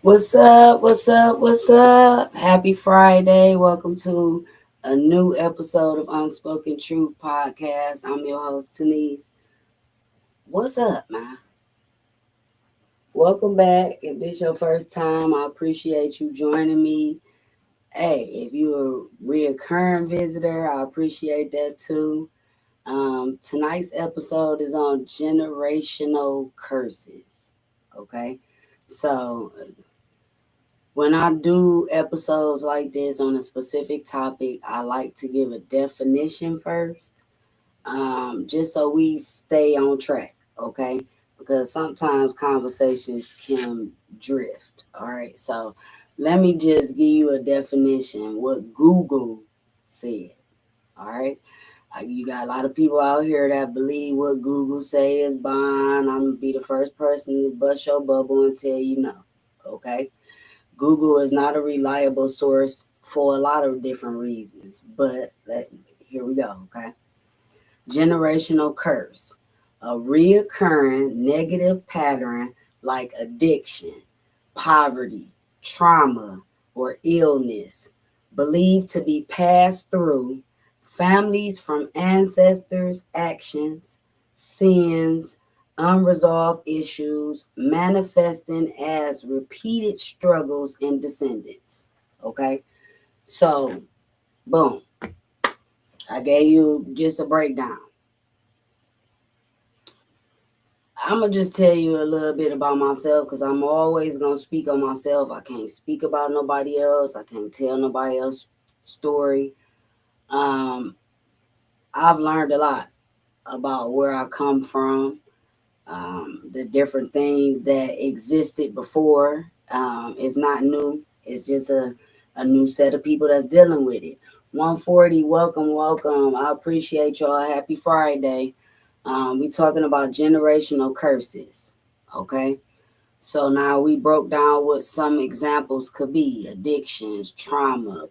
What's up? What's up? What's up? Happy Friday. Welcome to a new episode of Unspoken Truth Podcast. I'm your host, Denise. What's up, man? Welcome back. If this your first time, I appreciate you joining me. Hey, if you're a reoccurring visitor, I appreciate that too. Tonight's episode is on generational curses. Okay. So when I do episodes like this on a specific topic, I like to give a definition first, just so we stay on track, okay? Because sometimes conversations can drift, all right? So let me just give you a definition, what Google said, all right? You got a lot of people out here that believe what Google say is bond. I'm gonna be the first person to bust your bubble and tell you no, okay? Google is not a reliable source for a lot of different reasons, but here we go, okay? Generational curse, a reoccurring negative pattern like addiction, poverty, trauma, or illness, believed to be passed through families from ancestors' actions, sins, unresolved issues, manifesting as repeated struggles in descendants. Okay, so boom, I gave you just a breakdown. I'm gonna just tell you a little bit about myself because I'm always gonna speak on myself. I can't speak about nobody else. I can't tell nobody else's story. Um, I've learned a lot about where I come from, the different things that existed before. It's not new. It's just a new set of people that's dealing with it. 140, welcome, welcome. I appreciate y'all. Happy Friday. We talking about generational curses. Okay. So now we broke down what some examples could be: addictions, trauma,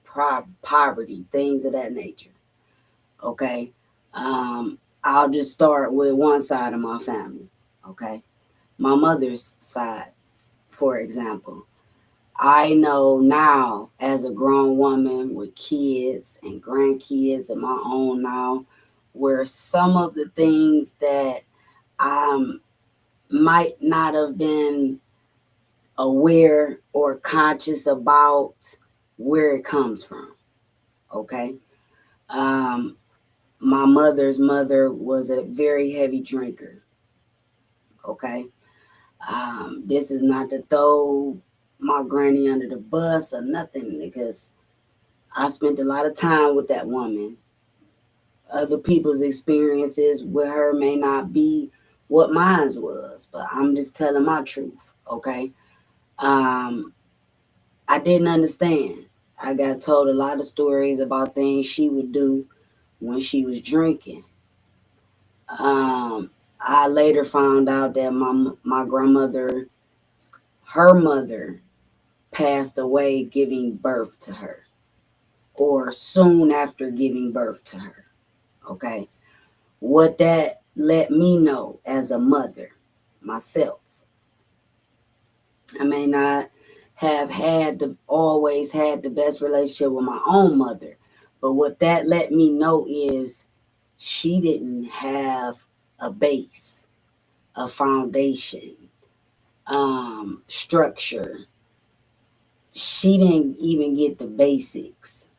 poverty, things of that nature. Okay. I'll just start with one side of my family. Okay. My mother's side, for example. I know now as a grown woman with kids and grandkids of my own now, where some of the things that I might not have been aware or conscious about where it comes from. Okay. Um, my mother's mother was a very heavy drinker. Okay. This is not to throw my granny under the bus or nothing because I spent a lot of time with that woman. Other people's experiences with her may not be what mine was, but I'm just telling my truth. Okay. Um, I didn't understand. I got told a lot of stories about things she would do when she was drinking. Um, I later found out that my grandmother, her mother, passed away giving birth to her, or soon after giving birth to her. Okay, what that let me know as a mother myself, I may not have always had the best relationship with my own mother, but what that let me know is she didn't have a base, a foundation, structure. She didn't even get the basics.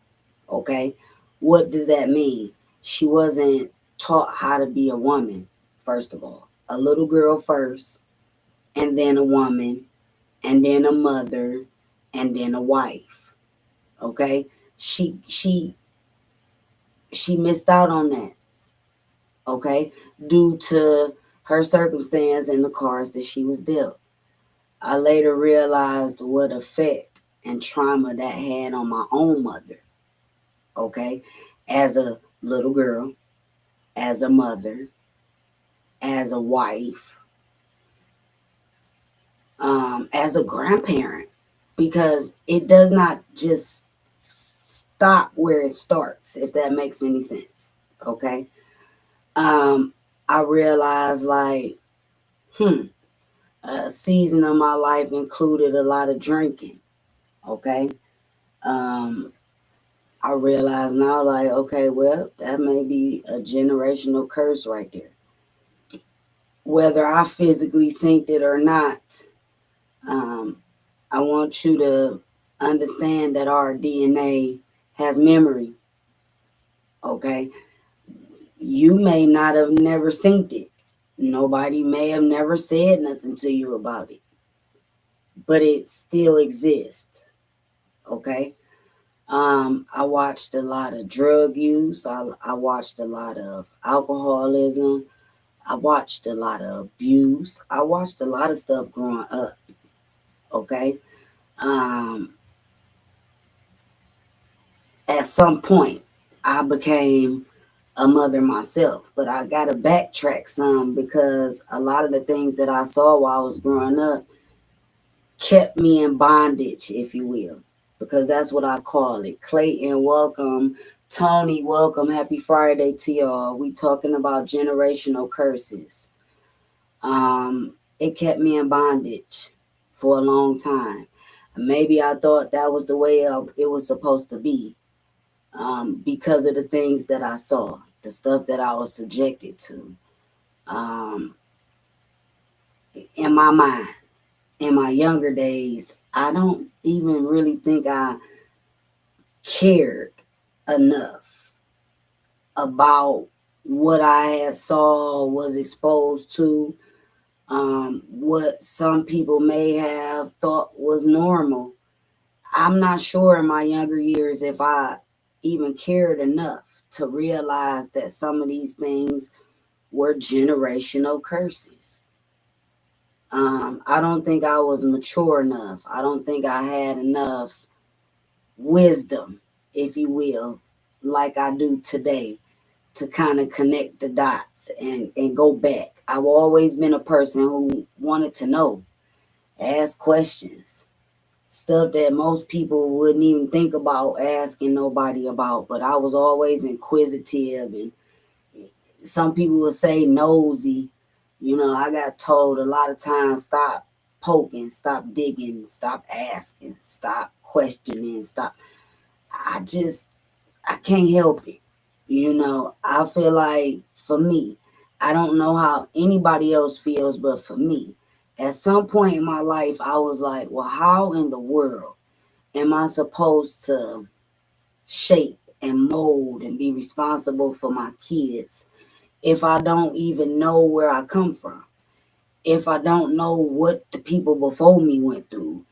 Okay, what does that mean? She wasn't taught how to be a woman. First of all, a little girl first, and then a woman, and then a mother, and then a wife. Okay, she she she missed out on that. Okay, due to her circumstance and the cards that she was dealt. I later realized what effect and trauma that had on my own mother. Okay, as a little girl, as a mother, as a wife, as a grandparent, because it does not just stop where it starts, if that makes any sense. Okay. Um, I realized, like, hmm, A season of my life included a lot of drinking. Okay. Um, I realize now, like, okay, well, that may be a generational curse right there. Whether I physically synced it or not, um, I want you to understand that our DNA has memory. Okay. You may not have never synced it. Nobody may have never said nothing to you about it, but it still exists. Okay. I watched a lot of drug use. I watched a lot of alcoholism. I watched a lot of abuse. I watched a lot of stuff growing up. Okay. Um, at some point, I became a mother myself, but I got to backtrack some because a lot of the things that I saw while I was growing up kept me in bondage, if you will, because that's what I call it. Clayton, welcome. Tony, welcome. Happy Friday to y'all. We talking about generational curses. It kept me in bondage for a long time. Maybe I thought that was the way it was supposed to be, because of the things that I saw, the stuff that I was subjected to. Um, in my mind, in my younger days, I don't even really think I cared enough about what I had saw, was exposed to, what some people may have thought was normal. I'm not sure in my younger years if I even cared enough to realize that some of these things were generational curses. I don't think I was mature enough. I don't think I had enough wisdom, if you will, like I do today, to kind of connect the dots and go back. I've always been a person who wanted to know, ask questions, stuff that most people wouldn't even think about asking nobody about. But I was always inquisitive, and some people would say nosy. You know, I got told a lot of times, stop poking, stop digging, stop asking, stop questioning, stop. I just, I can't help it. You know, I feel like for me, I don't know how anybody else feels, but for me, at some point in my life, I was like, well, how in the world am I supposed to shape and mold and be responsible for my kids if I don't even know where I come from? If I don't know what the people before me went through?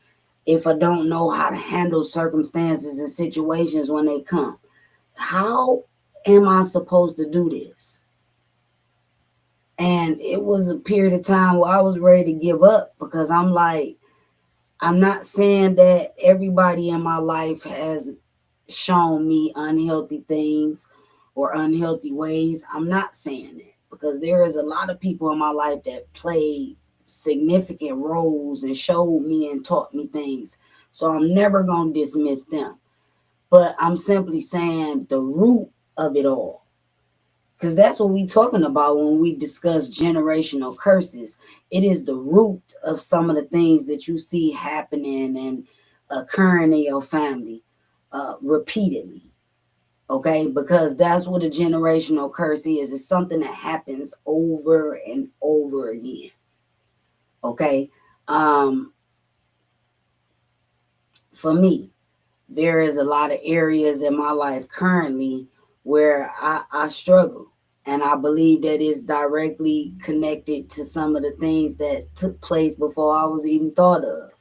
If I don't know how to handle circumstances and situations when they come? How am I supposed to do this? And it was a period of time where I was ready to give up because I'm like, I'm not saying that everybody in my life has shown me unhealthy things or unhealthy ways. I'm not saying that because there is a lot of people in my life that played significant roles and showed me and taught me things. So I'm never going to dismiss them. But I'm simply saying the root of it all, because that's what we're talking about when we discuss generational curses. It is the root of some of the things that you see happening and occurring in your family repeatedly. Okay, because that's what a generational curse is. It's something that happens over and over again. Okay, um, for me, there is a lot of areas in my life currently where I struggle. And I believe that is directly connected to some of the things that took place before I was even thought of.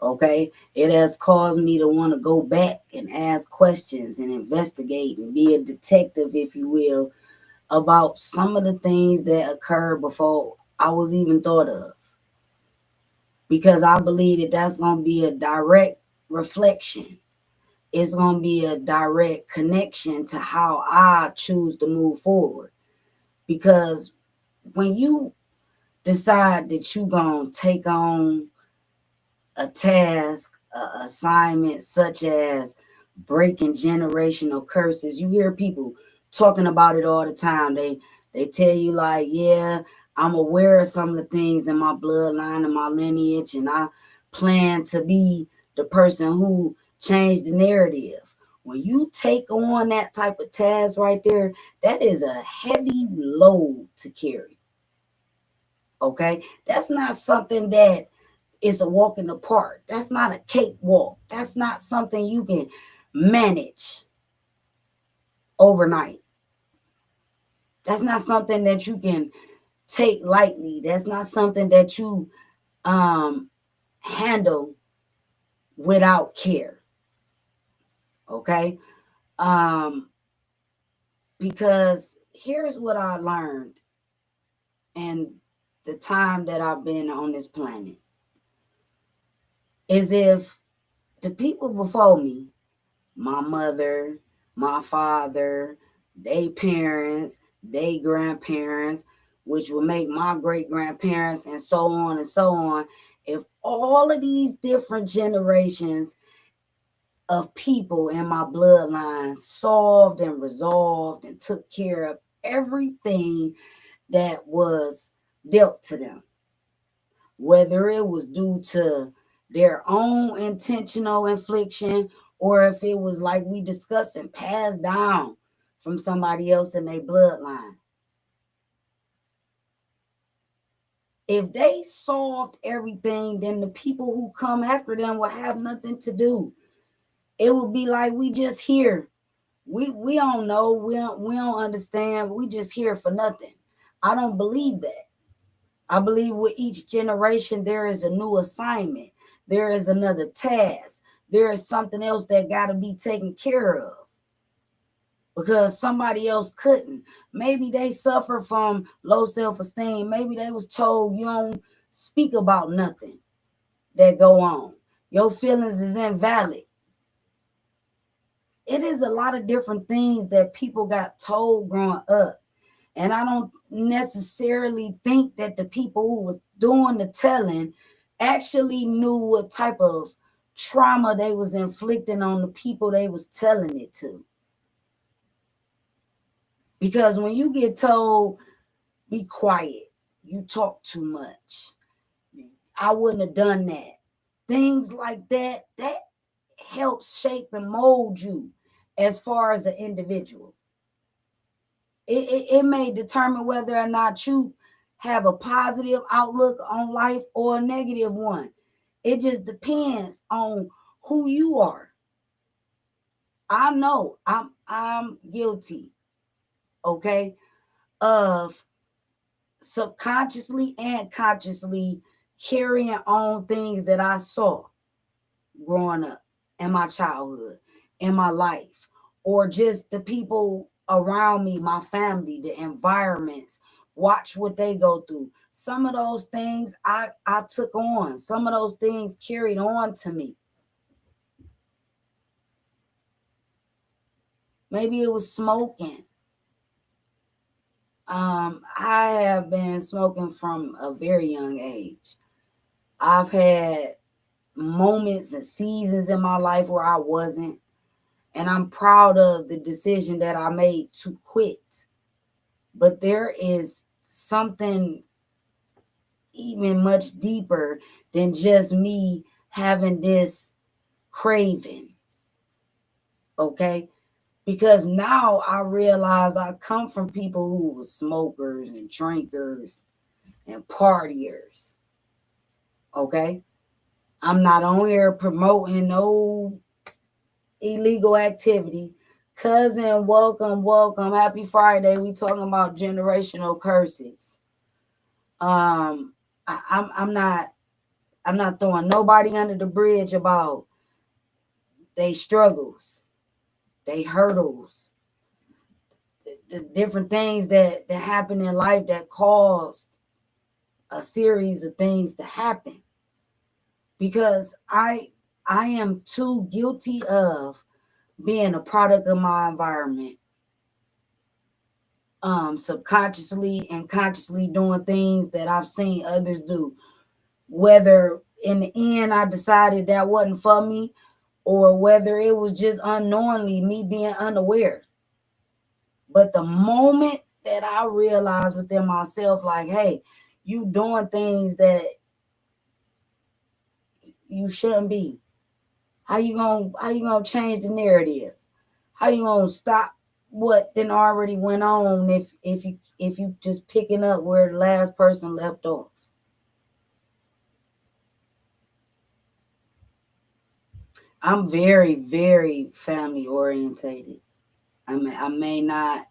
Okay. It has caused me to want to go back and ask questions and investigate and be a detective, if you will, about some of the things that occurred before I was even thought of. Because I believe that that's going to be a direct reflection, it's going to be a direct connection to how I choose to move forward. Because when you decide that you're going to take on a task, a assignment such as breaking generational curses, you hear people talking about it all the time. They tell you like, yeah, I'm aware of some of the things in my bloodline and my lineage, and I plan to be the person who changed the narrative. When you take on that type of task right there, that is a heavy load to carry. Okay? That's not something that is a walk in the park. That's not a cakewalk. That's not something you can manage overnight. That's not something that you can take lightly. That's not something that you handle without care. Okay? Because here's what I learned in the time that I've been on this planet is if the people before me, my mother, my father, they parents, they grandparents, which will make my great grandparents, and so on and so on. If all of these different generations of people in my bloodline solved and resolved and took care of everything that was dealt to them, whether it was due to their own intentional infliction or if it was like we discussed and passed down from somebody else in their bloodline. If they solved everything, then the people who come after them will have nothing to do. It would be like we just here. We don't know. We don't understand. We just here for nothing. I don't believe that. I believe with each generation there is a new assignment. There is another task. There is something else that got to be taken care of because somebody else couldn't. Maybe they suffer from low self-esteem. Maybe they was told you don't speak about nothing that go on. Your feelings is invalid. It is a lot of different things that people got told growing up. And I don't necessarily think that the people who was doing the telling actually knew what type of trauma they was inflicting on the people they was telling it to. Because when you get told, be quiet, you talk too much, I wouldn't have done that. Things like that, that helps shape and mold you as far as an individual. It may determine whether or not you have a positive outlook on life or a negative one. It just depends on who you are. I know I'm guilty, okay, of subconsciously and consciously carrying on things that I saw growing up in my childhood, in my life, or just the people around me, my family, the environments, watch what they go through. Some of those things I took on, some of those things carried on to me. Maybe it was smoking. I have been smoking from a very young age. I've had moments and seasons in my life where I wasn't, and I'm proud of the decision that I made to quit. But there is something even much deeper than just me having this craving. Okay? Because now I realize I come from people who were smokers and drinkers and partiers. Okay? I'm not on here promoting no illegal activity. Cousin, welcome, welcome. Happy Friday. We talking about generational curses. I'm not throwing nobody under the bridge about they struggles, they hurdles, the different things that happen in life that caused a series of things to happen. Because I am too guilty of being a product of my environment. Subconsciously and consciously doing things that I've seen others do. Whether in the end I decided that wasn't for me, or whether it was just unknowingly me being unaware. But the moment that I realized within myself, like, hey, you doing things that you shouldn't be. How you gonna change the narrative? How you gonna stop what then already went on if you just picking up where the last person left off? I'm very, very family orientated. I may not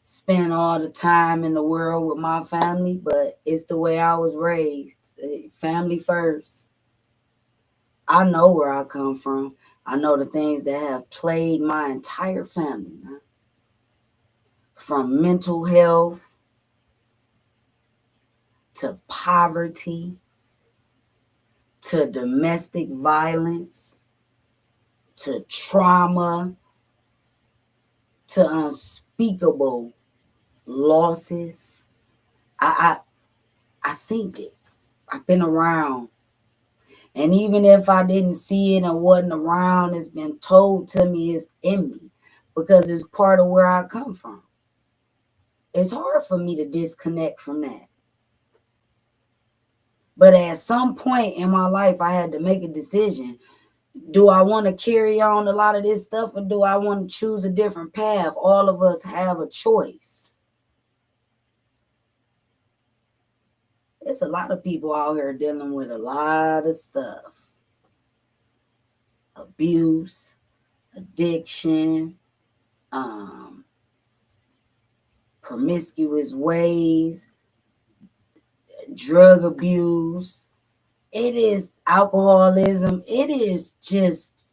spend all the time in the world with my family, but it's the way I was raised. Family first. I know where I come from. I know the things that have plagued my entire family, man. From mental health to poverty to domestic violence to trauma to unspeakable losses. I seen it. I've been around. And even if I didn't see it and wasn't around, it's been told to me, it's in me because it's part of where I come from. It's hard for me to disconnect from that. But at some point in my life, I had to make a decision. Do I want to carry on a lot of this stuff or do I want to choose a different path? All of us have a choice. There's a lot of people out here dealing with a lot of stuff. Abuse, addiction, promiscuous ways, drug abuse. It is alcoholism. It is just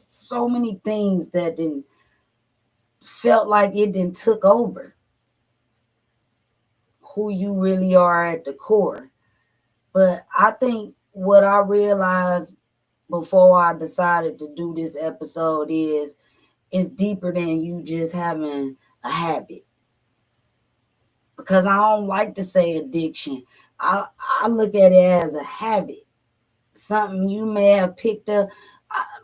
so many things that didn't felt like it didn't took over who you really are at the core. But I think what I realized before I decided to do this episode is it's deeper than you just having a habit. Because I don't like to say addiction. I look at it as a habit. Something you may have picked up.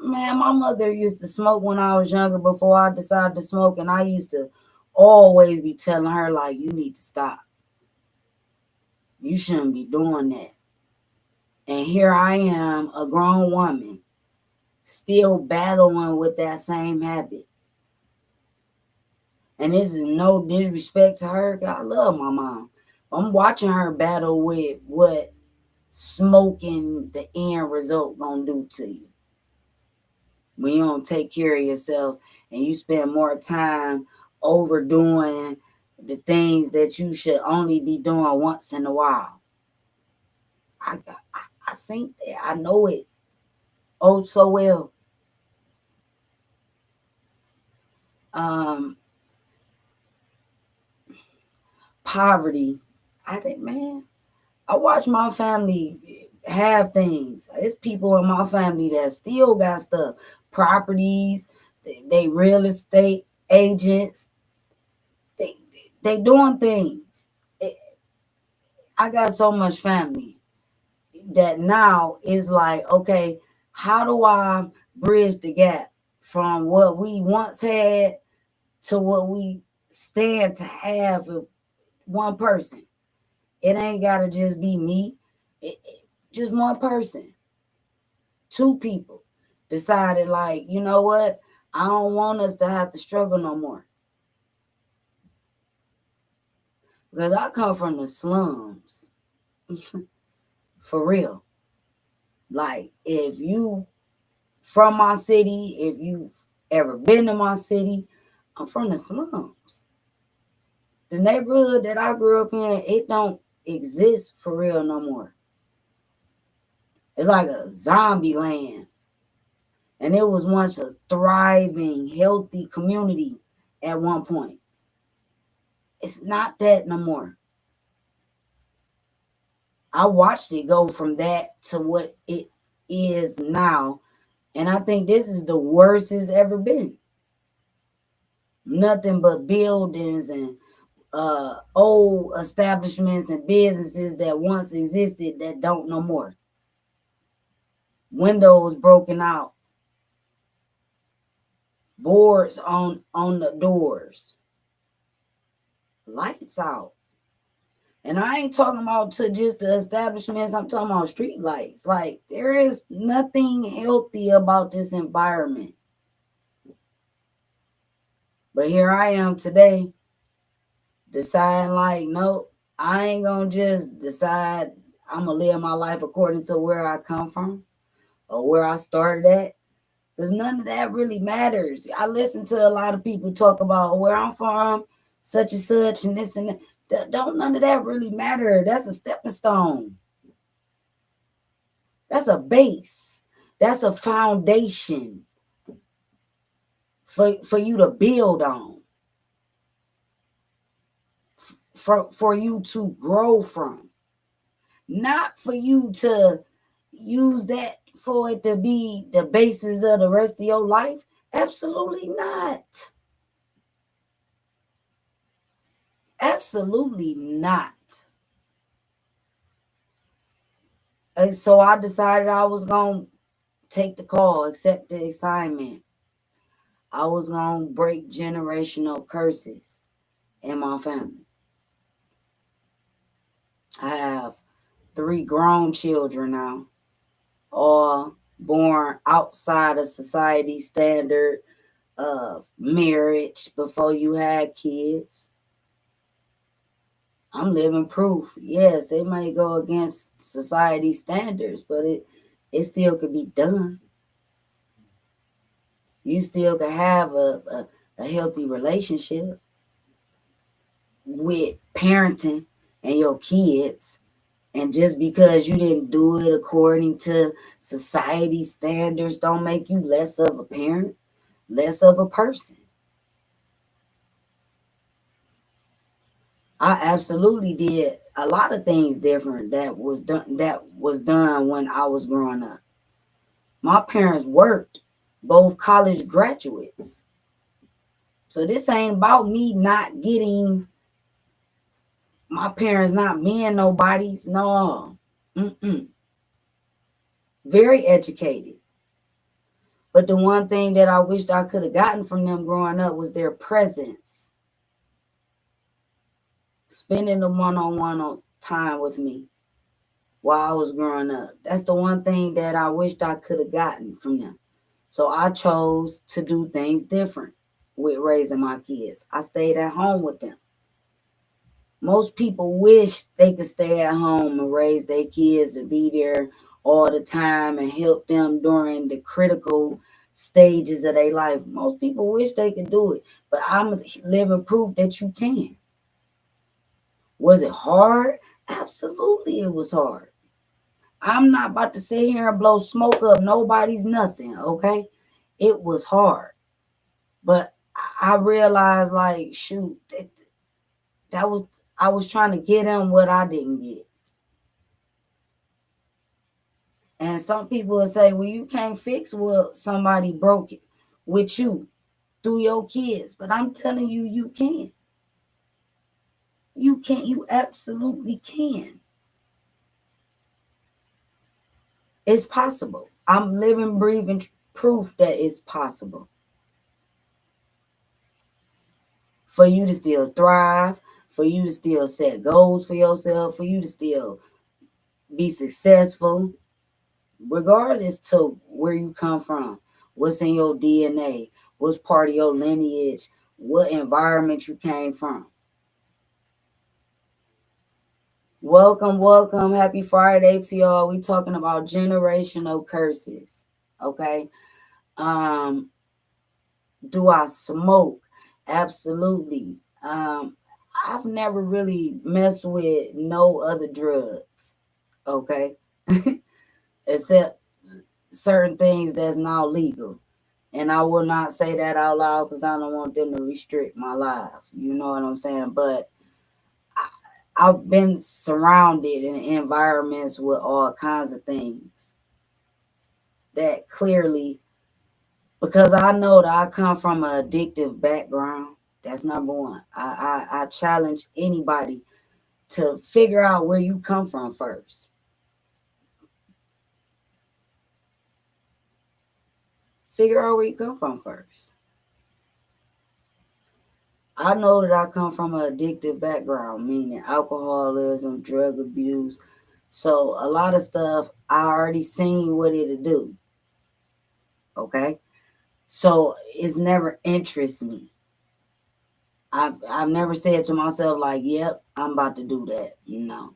Man, my mother used to smoke when I was younger before I decided to smoke, and I used to always be telling her, like, you need to stop. You shouldn't be doing that. And here I am, a grown woman, still battling with that same habit. And this is no disrespect to her. I love my mom. I'm watching her battle with what smoking the end result gonna do to you. When you don't take care of yourself and you spend more time overdoing the things that you should only be doing once in a while. I think that I know it oh so well. Um, Poverty. I think, man, I watch my family have things. It's people in my family that still got stuff, properties, they real estate agents. They they doing things. I got so much family that now is like, okay, how do I bridge the gap from what we once had to what we stand to have with one person? It ain't gotta just be me. Just one person, two people decided, like, you know what? I don't want us to have to struggle no more. Because I come from the slums. For real. Like, if you from my city, if you've ever been to my city, I'm from the slums. The neighborhood that I grew up in, it don't exist for real no more. It's like a zombie land. And it was once a thriving, healthy community at one point. It's not that no more. I watched it go from that to what it is now. And I think this is the worst it's ever been. Nothing but buildings and old establishments and businesses that once existed that don't no more. Windows broken out. Boards on the doors. Lights out. And I ain't talking about to just the establishments. I'm talking about street lights. Like, there is nothing healthy about this environment. But here I am today, deciding like, nope, I ain't gonna just decide I'm gonna live my life according to where I come from or where I started at. Because none of that really matters. I listen to a lot of people talk about where I'm from, such and such, and this and that. Don't none of that really matter. That's a stepping stone. That's a base. That's a foundation for you to build on, for you to grow from. Not for you to use that for it to be the basis of the rest of your life. Absolutely not. Absolutely not. And so I decided I was going to take the call, accept the assignment. I was going to break generational curses in my family. I have 3 grown children now, all born outside of society standard of marriage before you had kids. I'm living proof. Yes, it may go against society standards, but it still could be done. You still can have a healthy relationship with parenting and your kids. And just because you didn't do it according to society standards don't make you less of a parent, less of a person. I absolutely did a lot of things different that was done when I was growing up. My parents worked, both college graduates. So this ain't about me not getting my parents not being nobodies. No. Mm-mm. Very educated. But the one thing that I wished I could have gotten from them growing up was their presence. Spending the one-on-one time with me while I was growing up. That's the one thing that I wished I could have gotten from them. So I chose to do things different with raising my kids. I stayed at home with them. Most people wish they could stay at home and raise their kids and be there all the time and help them during the critical stages of their life. Most people wish they could do it, but I'm living proof that you can. Was it hard? Absolutely, it was hard. I'm not about to sit here and blow smoke up nobody's nothing, okay? It was hard. But I realized, like, shoot, that was, I was trying to get them what I didn't get. And some people will say, well, you can't fix what somebody broke it with you through your kids. But I'm telling you, you can. You can. You absolutely can. It's possible. I'm living, breathing proof that it's possible for you to still thrive, for you to still set goals for yourself, for you to still be successful, regardless to where you come from, what's in your DNA, what's part of your lineage, what environment you came from. Welcome, welcome. Happy Friday to y'all. We talking about generational curses. Okay. Um, do I smoke? Absolutely. I've never really messed with no other drugs. Okay. Except certain things that's now legal. And I will not say that out loud because I don't want them to restrict my life. You know what I'm saying? But I've been surrounded in environments with all kinds of things that clearly, because I know that I come from an addictive background. That's number one. I challenge anybody to figure out where you come from first. Figure out where you come from first. I know that I come from an addictive background, meaning alcoholism, drug abuse. So a lot of stuff I already seen what it'll do. Okay. So it's never interests me. I've never said to myself like, yep, I'm about to do that. No.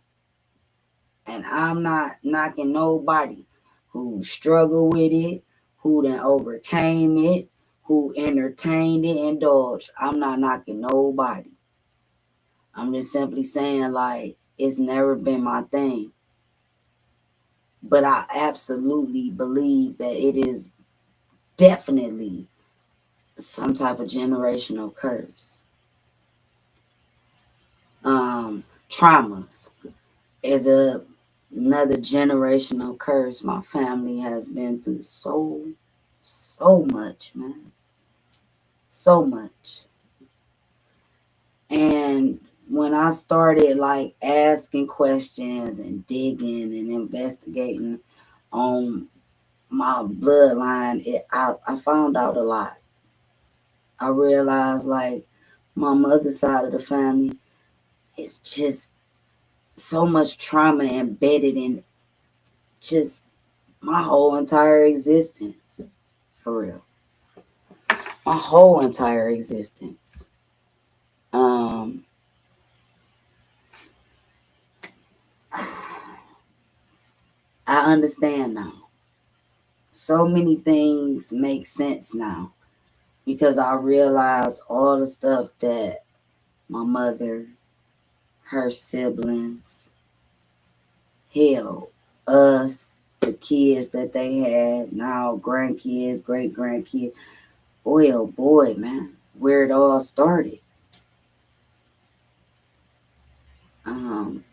And I'm not knocking nobody who struggled with it, who then overcame it, who entertained it, indulged. I'm not knocking nobody. I'm just simply saying like it's never been my thing. But I absolutely believe that it is definitely some type of generational curse. Traumas is another generational curse. My family has been through so much, man. So much. And when I started like asking questions and digging and investigating on my bloodline, I found out a lot. I realized like my mother's side of the family is just so much trauma embedded in just my whole entire existence. For real. My whole entire existence. Um I understand now. So many things make sense now because I realize all the stuff that my mother, her siblings, hell, us, the kids that they had, now grandkids, great grandkids. Boy, oh boy, man, where it all started. Um,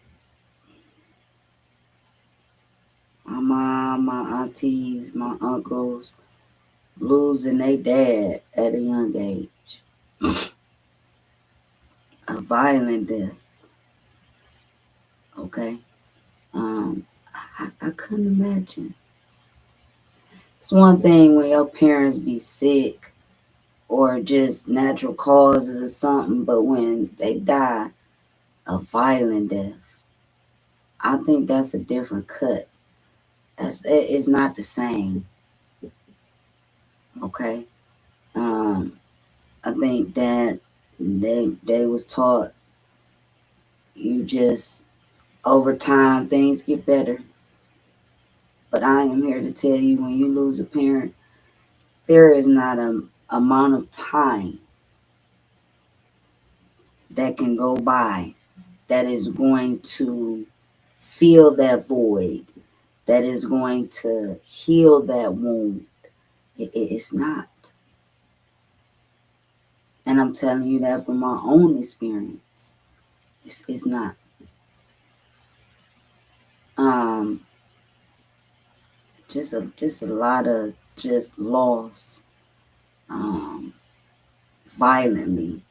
my mom, my aunties, my uncles losing their dad at a young age. A violent death, okay? I couldn't imagine. It's one thing when your parents be sick or just natural causes or something, but when they die a violent death, I think that's a different cut. It's not the same. Okay. Um, I think that they was taught you just over time things get better. But I am here to tell you when you lose a parent, there is not a amount of time that can go by that is going to fill that void, that is going to heal that wound. It's not. And I'm telling you that from my own experience. It's not. Um, just a lot of just loss, um, violently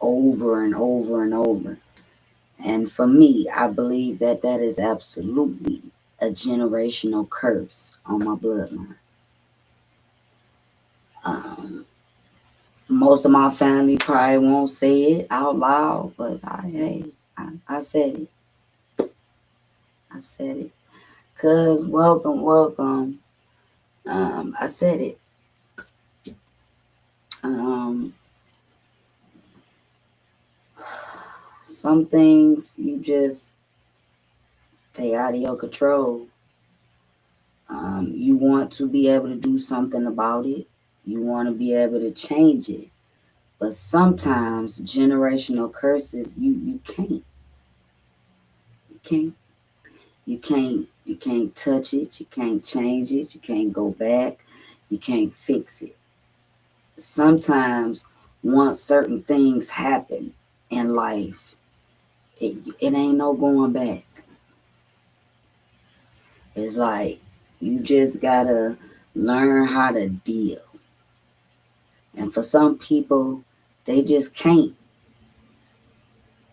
over and over and over. And for me, I believe that that is absolutely a generational curse on my bloodline. Um, Most of my family probably won't say it out loud, but I said it. I said it. Cuz welcome, welcome. I said it. Um, some things you just take out of your control. You want to be able to do something about it. You want to be able to change it. But sometimes generational curses, you can't. You can't. You can't touch it, you can't change it, you can't go back, you can't fix it. Sometimes once certain things happen in life, it ain't no going back. It's like you just gotta learn how to deal. And for some people, they just can't.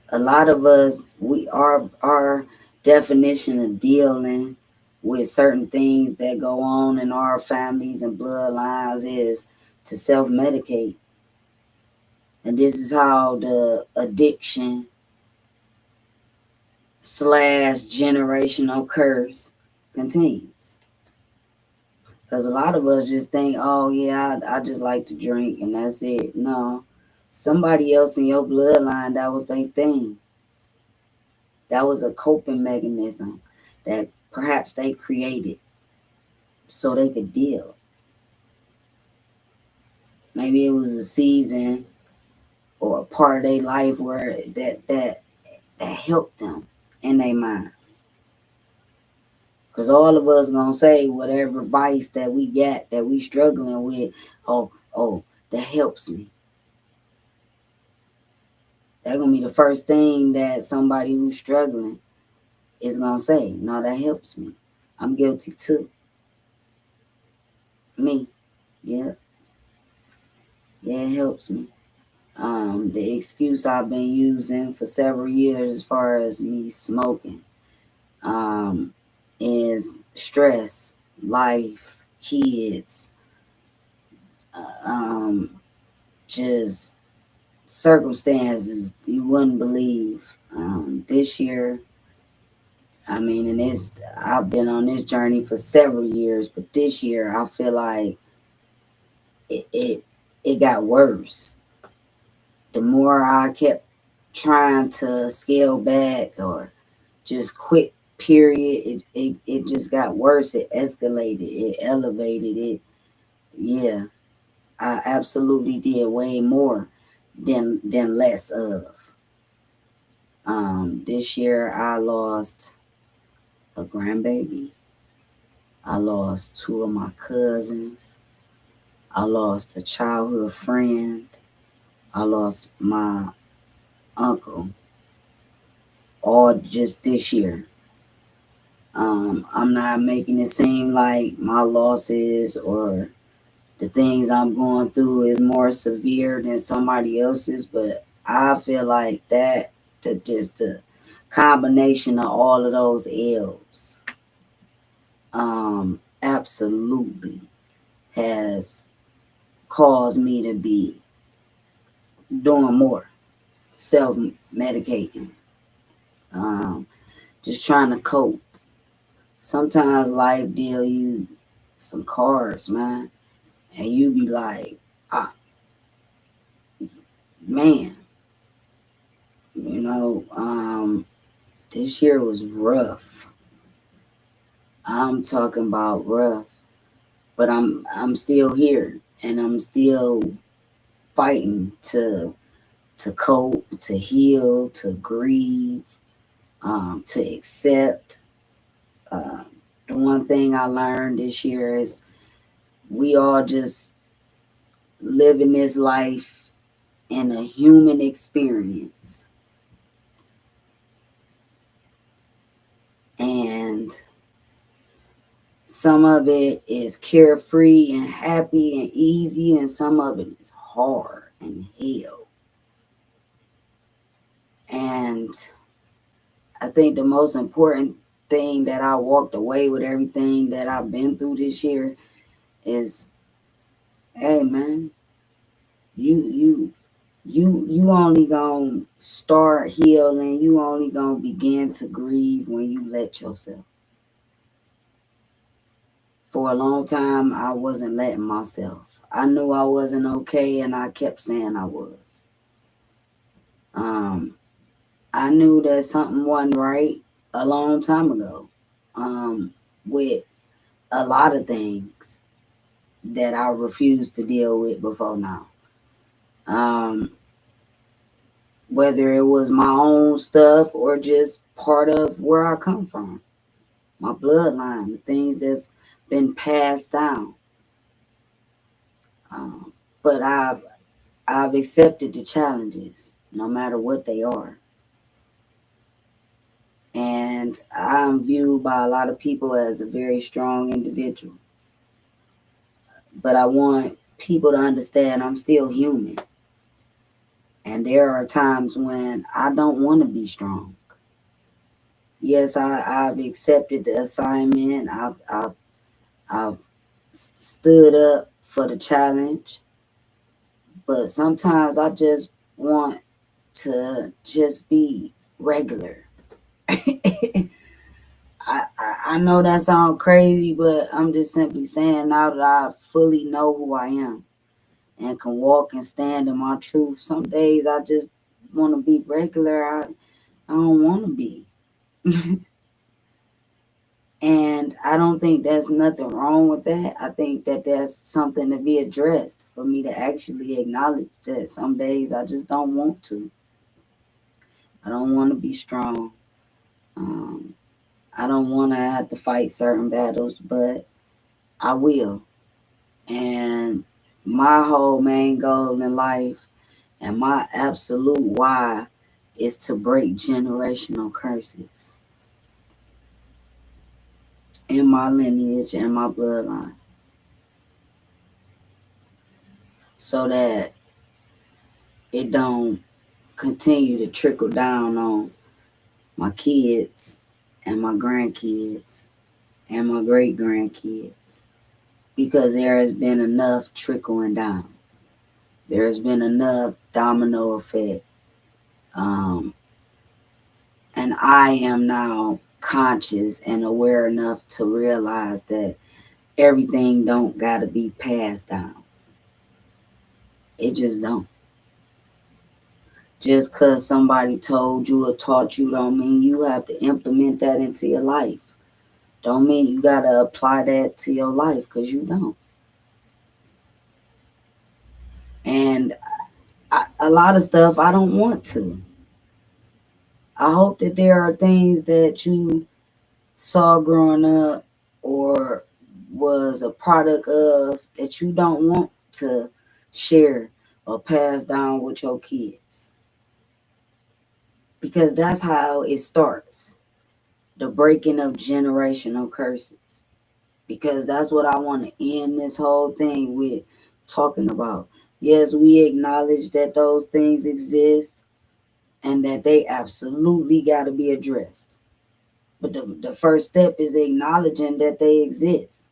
A lot of us, we are our definition of dealing with certain things that go on in our families and bloodlines is to self-medicate. And this is how the addiction / generational curse continues. Because a lot of us just think, oh, yeah, I just like to drink and that's it. No, somebody else in your bloodline, that was their thing. That was a coping mechanism that perhaps they created so they could deal. Maybe it was a season or a part of their life where that helped them in their mind. Because all of us gonna say whatever vice that we got that we struggling with, oh, that helps me. That's gonna be the first thing that somebody who's struggling is gonna say. No, that helps me. I'm guilty too. Me. Yeah. Yeah, it helps me. The excuse I've been using for several years as far as me smoking is stress, life, kids, just circumstances you wouldn't believe. This year, I mean, and I've been on this journey for several years, but this year I feel like it got worse. The more I kept trying to scale back or just quit, period, it just got worse. It escalated, it elevated it. Yeah, I absolutely did way more than less of. This year I lost a grandbaby. I lost two of my cousins. I lost a childhood friend. I lost my uncle. All just this year. I'm not making it seem like my losses or the things I'm going through is more severe than somebody else's, but I feel like just the combination of all of those L's, absolutely has caused me to be doing more, self medicating, just trying to cope. Sometimes life deal you some cards, man, and you be like, ah, man, you know, this year was rough. I'm talking about rough, but I'm still here and I'm still fighting to cope, to heal, to grieve, to accept. Uh, the one thing I learned this year is we all just living this life in a human experience. And some of it is carefree and happy and easy, and some of it is hard and hell. And I think the most important thing that I walked away with everything that I've been through this year is, hey man, you only gonna start healing, you only gonna begin to grieve when you let yourself. For a long time I wasn't letting myself. I knew I wasn't okay and I kept saying I was. I knew that something wasn't right a long time ago, with a lot of things that I refused to deal with before now. Um, whether it was my own stuff or just part of where I come from, my bloodline, the things that's been passed down. But I've accepted the challenges, no matter what they are. And I'm viewed by a lot of people as a very strong individual. But I want people to understand I'm still human. And there are times when I don't want to be strong. Yes, I've accepted the assignment. I've stood up for the challenge. But sometimes I just want to just be regular. I know that sounds crazy, but I'm just simply saying, now that I fully know who I am and can walk and stand in my truth, some days I just want to be regular. I don't want to be. And I don't think there's nothing wrong with that. I think that there's something to be addressed for me to actually acknowledge that some days I just don't want to. I don't want to be strong. Um, I don't want to have to fight certain battles, but I will. And my whole main goal in life and my absolute why is to break generational curses in my lineage and my bloodline so that it don't continue to trickle down on my kids and my grandkids and my great grandkids, because there has been enough trickling down. There has been enough domino effect. Um, and I am now conscious and aware enough to realize that everything don't gotta be passed down. It just don't. Just because somebody told you or taught you don't mean you have to implement that into your life. Don't mean you gotta apply that to your life, because you don't. And a lot of stuff I don't want to. I hope that there are things that you saw growing up or was a product of that you don't want to share or pass down with your kids. Because that's how it starts, the breaking of generational curses. Because that's what I want to end this whole thing with talking about. Yes, we acknowledge that those things exist and that they absolutely got to be addressed. But the first step is acknowledging that they exist.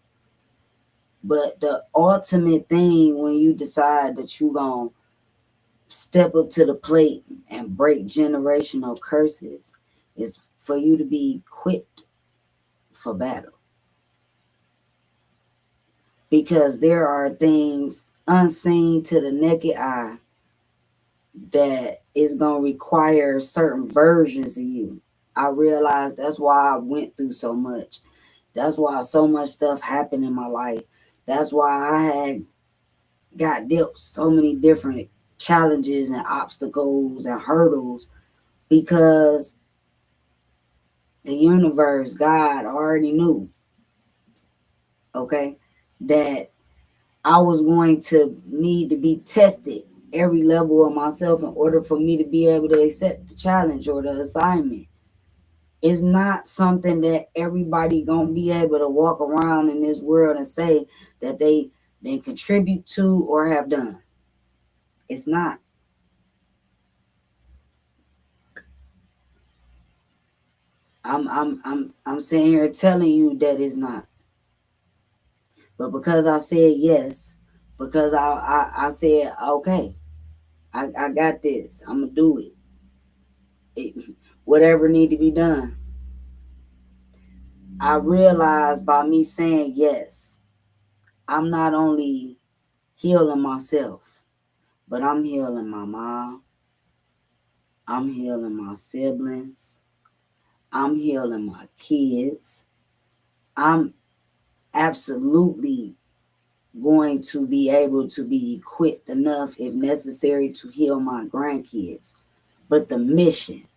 But the ultimate thing when you decide that you're going to step up to the plate and break generational curses is for you to be equipped for battle. Because there are things unseen to the naked eye that is going to require certain versions of you. I realized that's why I went through so much. That's why so much stuff happened in my life. That's why I had got dealt so many different challenges and obstacles and hurdles, because the universe, God, already knew, okay, that I was going to need to be tested every level of myself in order for me to be able to accept the challenge or the assignment. It's not something that everybody gonna be able to walk around in this world and say that they contribute to or have done. It's not. I'm sitting here telling you that it's not. But because I said yes, because I said okay, I got this. I'm gonna do it. Whatever need to be done. I realized by me saying yes, I'm not only healing myself, but I'm healing my mom. I'm healing my siblings. I'm healing my kids. I'm absolutely going to be able to be equipped enough, if necessary, to heal my grandkids. But the mission,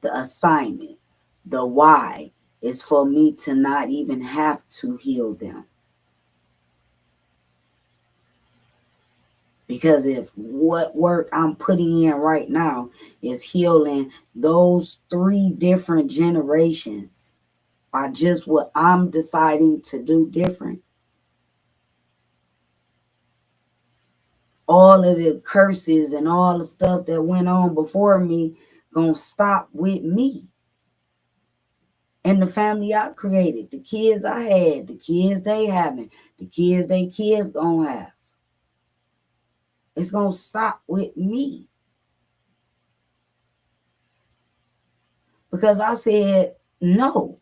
the assignment, the why is for me to not even have to heal them. Because if what work I'm putting in right now is healing those 3 different generations by just what I'm deciding to do different, all of the curses and all the stuff that went on before me gonna stop with me and the family I created, the kids I had, the kids they having, the kids they kids gonna have. It's gonna stop with me. because I said, no,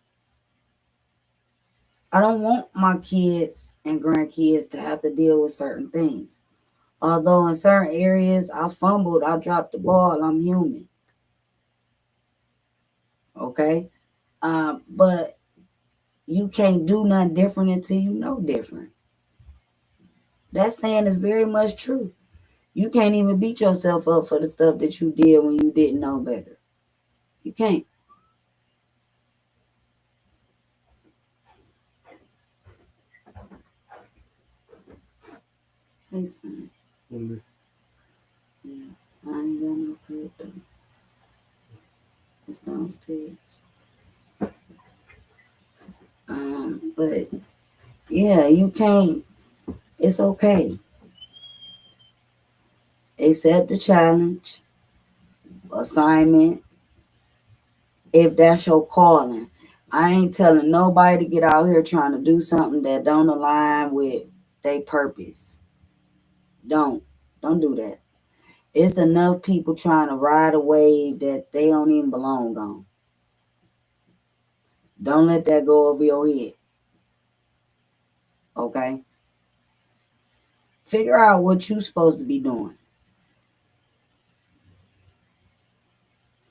I don't want my kids and grandkids to have to deal with certain things. Although in certain areas I fumbled, I dropped the ball, I'm human. Okay? But you can't do nothing different until you know different. That saying is very much true. You can't even beat yourself up for the stuff that you did when you didn't know better. You can't. Hey, son. Yeah, I ain't got no crib though. It's downstairs. But yeah, you can't. It's okay. Accept the challenge, assignment, if that's your calling. I ain't telling nobody to get out here trying to do something that don't align with their purpose. Don't do that. It's enough people trying to ride a wave that they don't even belong on. Don't let that go over your head. Okay? Figure out what you're supposed to be doing.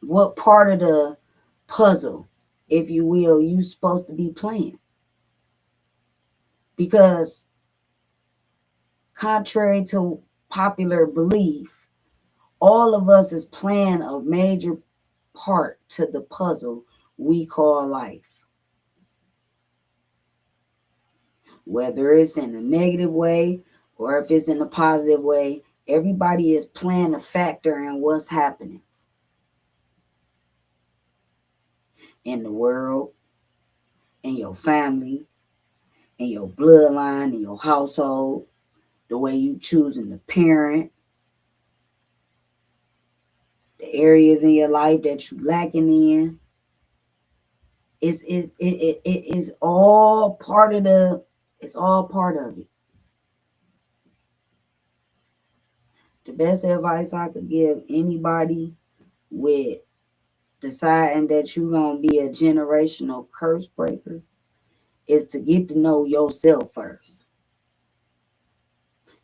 What part of the puzzle, if you will, you supposed to be playing. Because contrary to popular belief, all of us is playing a major part to the puzzle we call life. Whether it's in a negative way or if it's in a positive way, everybody is playing a factor in what's happening in the world, in your family, in your bloodline, in your household, the way you choosing to parent, the areas in your life that you lacking in. It's all part of it's all part of it. The best advice I could give anybody with deciding that you're going to be a generational curse breaker is to get to know yourself first.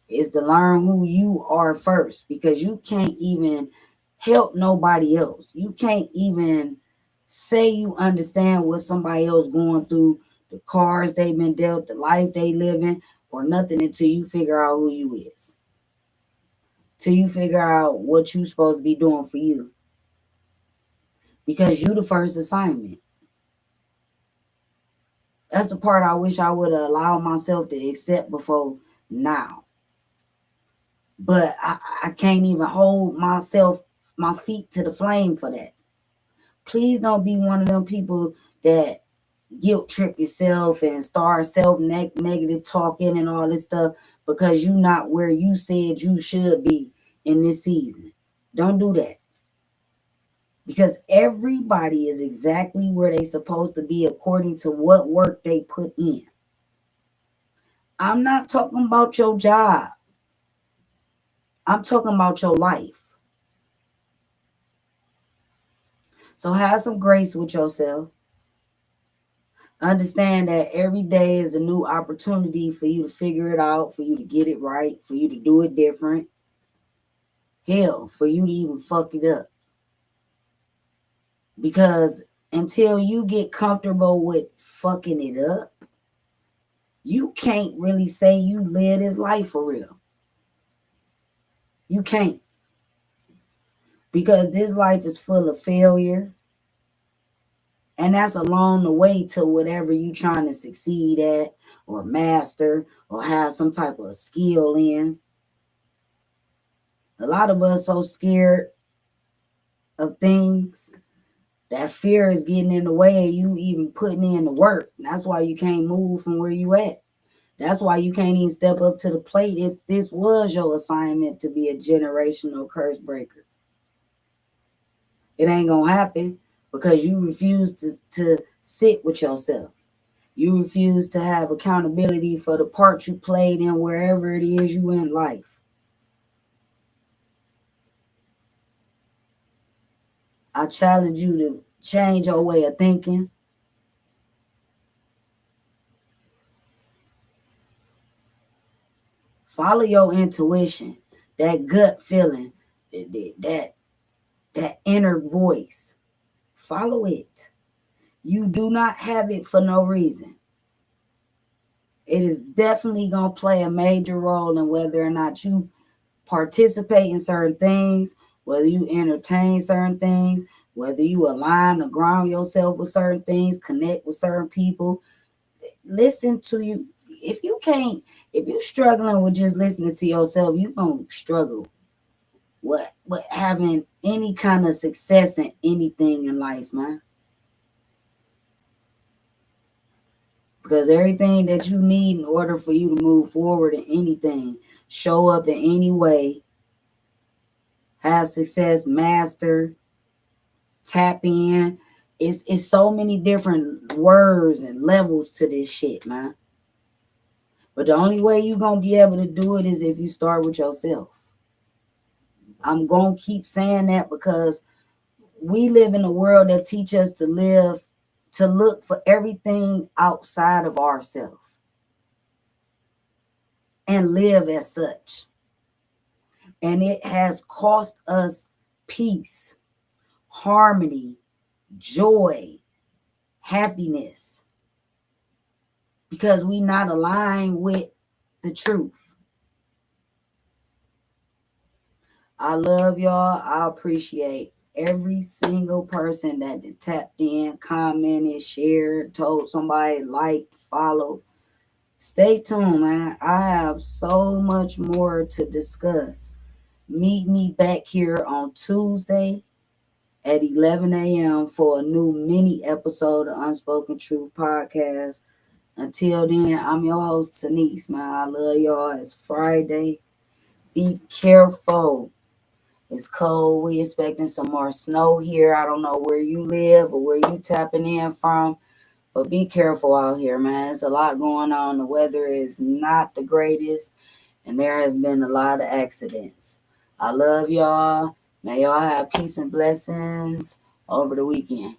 Is to learn who you are first, because you can't even help nobody else. You can't even say you understand what somebody else going through, the cards they've been dealt, the life they living, or nothing until you figure out who you is. Till you figure out what you're supposed to be doing for you. Because you the first assignment. That's the part I wish I would have allowed myself to accept before now. But I can't even hold my feet to the flame for that. Please don't be one of them people that guilt trip yourself and start negative talking and all this stuff because you're not where you said you should be in this season. Don't do that. Because everybody is exactly where they're supposed to be according to what work they put in. I'm not talking about your job. I'm talking about your life. So have some grace with yourself. Understand that every day is a new opportunity for you to figure it out, for you to get it right, for you to do it different. Hell, for you to even fuck it up. Because until you get comfortable with fucking it up, you can't really say you live this life for real. You can't. Because this life is full of failure. And that's along the way to whatever you trying to succeed at or master or have some type of skill in. A lot of us so scared of things that fear is getting in the way of you even putting in the work. And that's why you can't move from where you at. That's why you can't even step up to the plate if this was your assignment to be a generational curse breaker. It ain't gonna happen because you refuse to sit with yourself. You refuse to have accountability for the part you played in wherever it is you in life. I challenge you to change your way of thinking. Follow your intuition, that gut feeling, that inner voice. Follow it. You do not have it for no reason. It is definitely going to play a major role in whether or not you participate in certain things, whether you entertain certain things, whether you align or ground yourself with certain things, connect with certain people. Listen to you. If you're struggling with just listening to yourself, you're going to struggle with having any kind of success in anything in life, man. Because everything that you need in order for you to move forward in anything, show up in any way, have success, master, tap in. It's so many different words and levels to this shit, man. But the only way you're going to be able to do it is if you start with yourself. I'm going to keep saying that because we live in a world that teaches us to look for everything outside of ourselves and live as such. And it has cost us peace, harmony, joy, happiness, because we not aligned with the truth. I love y'all. I appreciate every single person that tapped in, commented, shared, told somebody, liked, followed. Stay tuned, man. I have so much more to discuss. Meet me back here on Tuesday at 11 a.m. for a new mini episode of Unspoken Truth Podcast. Until then, I'm your host, Tanise, man. I love y'all. It's Friday. Be careful. It's cold. We expecting some more snow here. I don't know where you live or where you tapping in from, but be careful out here, man. There's a lot going on. The weather is not the greatest, and there has been a lot of accidents. I love y'all. May y'all have peace and blessings over the weekend.